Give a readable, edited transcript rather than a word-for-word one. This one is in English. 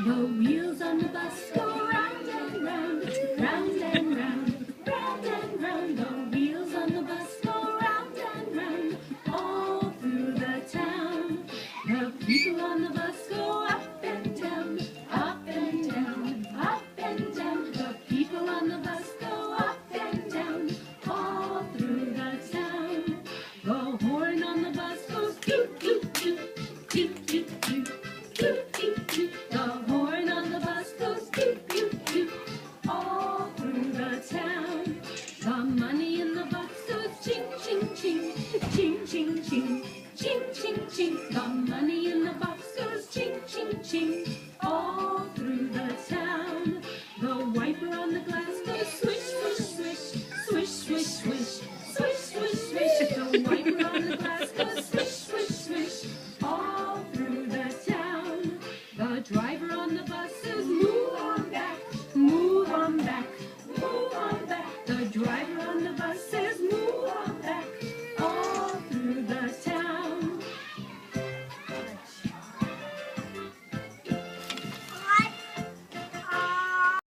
The wheels on the bus go round and round, round and round, round and round. The wheels on the bus go round and round, all through the town. The people on the bus go up and down, up and down, up and down. The people on the bus go up and down, all through the town. The horn on the bus goes toot, toot, toot, toot, toot, toot, toot, toot, toot. The horn on the bus goes toot, toot, toot, all through the town. The money in the box goes ching, ching, ching, ching, ching, ching, ching, ching, ching. The money